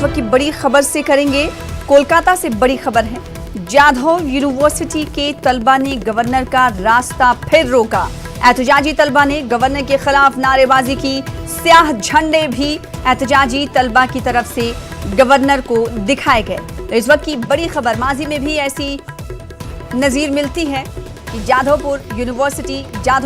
वक्त की बड़ी खबर से करेंगे। कोलकाता से बड़ी खबर है। जाधव यूनिवर्सिटी के तलबा ने गवर्नर का रास्ता फिर रोका। एहतजाजी तलबा ने गवर्नर के खिलाफ नारेबाजी की। स्याह झंडे भी एहतजाजी तलबा की तरफ से गवर्नर को दिखाए गए। तो इस वक्त की बड़ी खबर, माजी में भी ऐसी नजीर मिलती है कि जाधव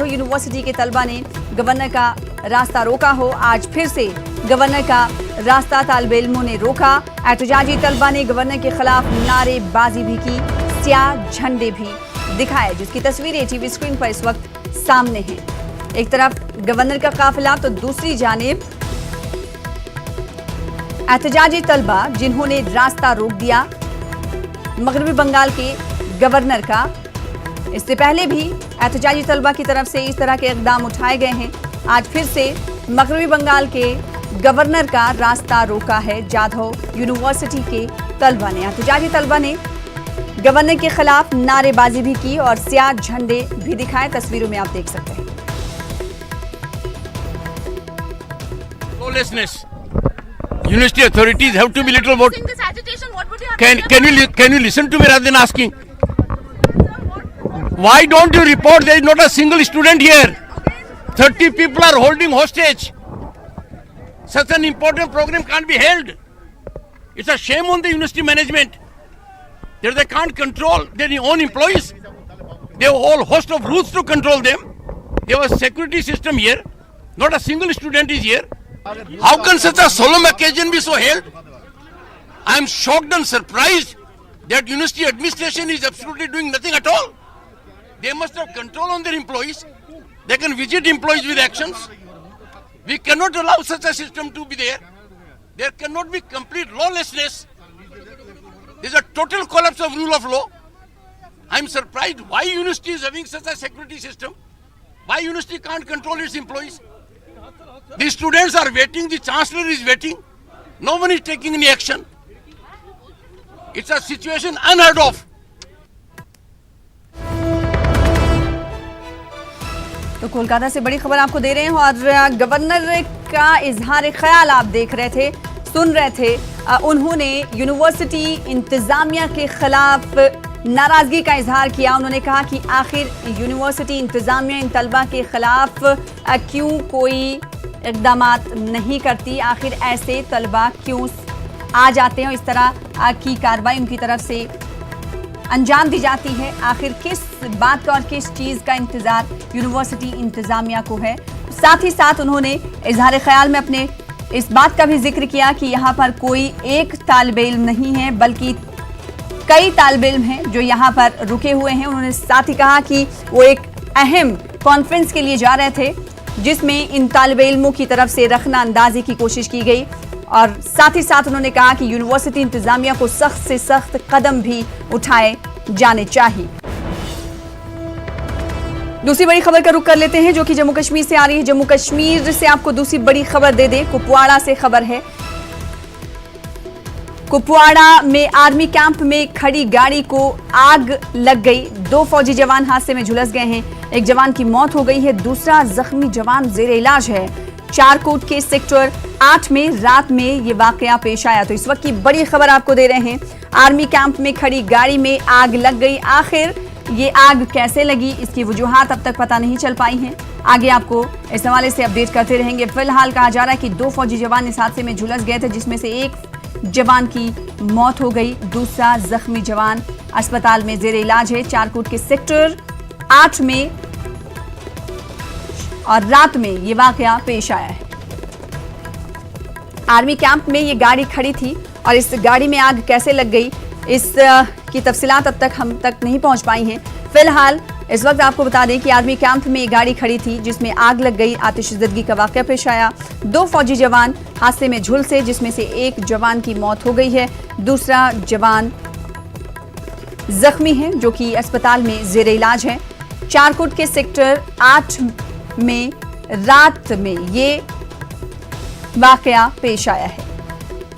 यूनिवर्सिटी के तलबा ने गवर्नर का रास्ता रोका हो। आज फिर से गवर्नर का रास्ता तालिब इल्मों ने रोका। एहतजाजी तलबा ने गवर्नर के खिलाफ नारेबाजी भी की, स्याह झंडे भी दिखाए, जिसकी तस्वीरें टीवी स्क्रीन पर इस वक्त सामने हैं। एक तरफ गवर्नर का काफिला तो दूसरी जानिब एहतजाजी तलबा जिन्होंने रास्ता रोक दिया मगरबी बंगाल के गवर्नर का। इससे पहले भी एहतजाजी तलबा की तरफ से इस तरह के इक़दाम उठाए गए हैं। आज फिर से मगरबी बंगाल के गवर्नर का रास्ता रोका है जाधव यूनिवर्सिटी के तलबा ने। एहतजाजी तलबा ने गवर्नर के खिलाफ नारेबाजी भी की और स्याह झंडे भी दिखाए। तस्वीरों में आप देख सकते हैं। University authorities have to be little more. Can you listen to me rather than asking? Why don't you report? There is not a single student here. 30 people are holding hostage. Such an important program can't be held. It's a shame on the university management that they can't control their own employees. They have a whole host of rules to control them. They have a security system here. Not a single student is here. How can such a solemn occasion be so held? I am shocked and surprised that university administration is absolutely doing nothing at all. They must have control on their employees. They can visit employees with actions. We cannot allow such a system to be there. There cannot be complete lawlessness. There is a total collapse of rule of law. I am surprised why university is having such a security system. Why university can't control its employees. The students are waiting, the chancellor is waiting. No one is taking any action. It's a situation unheard of. तो कोलकाता से बड़ी खबर आपको दे रहे हैं और governor का इजहार ख्याल आप देख रहे थे, सुन रहे थे। उन्होंने यूनिवर्सिटी इंतजामिया के खिलाफ नाराजगी का इजहार किया। उन्होंने कहा कि आखिर यूनिवर्सिटी इंतजामिया इन तलबा के खिलाफ क्यों कोई इक़दामात नहीं करती, आखिर ऐसे तलबा क्यों आ जाते हैं और इस तरह की कार्रवाई उनकी तरफ से अंजाम दी जाती है। आखिर किस बात का और किस चीज़ का इंतज़ार यूनिवर्सिटी इंतज़ामिया को है। साथ ही साथ उन्होंने इजहार ख्याल में अपने इस बात का भी जिक्र किया कि यहाँ पर कोई एक तालिब इल्म नहीं है बल्कि कई तालिब इल्म हैं जो यहाँ पर रुके हुए हैं। उन्होंने साथ ही कहा कि वो एक अहम कॉन्फ्रेंस के लिए जा रहे थे जिसमें इन तालिब इल्मों की तरफ से रखना अंदाजी की कोशिश की गई और साथ ही साथ उन्होंने कहा कि यूनिवर्सिटी इंतजामिया को सख्त से सख्त कदम भी उठाए जाने चाहिए। दूसरी बड़ी खबर का रुख कर लेते हैं जो कि जम्मू कश्मीर से आ रही है। जम्मू कश्मीर से आपको दूसरी बड़ी खबर दे दें। कुपवाड़ा से खबर है। कुपवाड़ा में आर्मी कैंप में खड़ी गाड़ी को आग लग गई। 2 फौजी जवान हादसे में झुलस गए हैं। एक जवान की मौत हो गई है, दूसरा जख्मी जवान जेर इलाज है। चारकोट के सेक्टर 8 में रात में ये वाकया पेश आया। तो इस वक्त की बड़ी खबर आपको दे रहे हैं। आर्मी कैंप में खड़ी गाड़ी में आग लग गई। आखिर ये आग कैसे लगी, इसकी वजूहात अब तक पता नहीं चल पाई हैं। आगे आपको इस हवाले से अपडेट करते रहेंगे। फिलहाल कहा जा रहा है कि 2 फौजी जवान इस हादसे में झुलस गए थे जिसमें से एक जवान की मौत हो गई, दूसरा जख्मी जवान अस्पताल में जेर इलाज है। चारकोट के सेक्टर 8 में और रात में ये वाकया पेश आया है। आर्मी कैंप में ये गाड़ी खड़ी थी और इस गाड़ी में आग कैसे लग गई, इस की तफसीलात अब तक हम तक नहीं पहुंच पाई हैं। फिलहाल इस वक्त आपको बता दें कि आर्मी कैंप में ये गाड़ी खड़ी थी जिसमें आग लग गई। आतिशज़दगी का वाकया पेश आया। 2 फौजी जवान हादसे में झुलसे जिसमें से एक जवान की मौत हो गई है, दूसरा जवान जख्मी है जो कि अस्पताल में जेर इलाज है। चारकोट के सेक्टर 8 में रात में ये वाकया पेश आया है।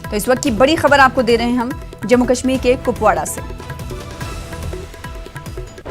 तो इस वक्त की बड़ी खबर आपको दे रहे हैं हम जम्मू कश्मीर के कुपवाड़ा से।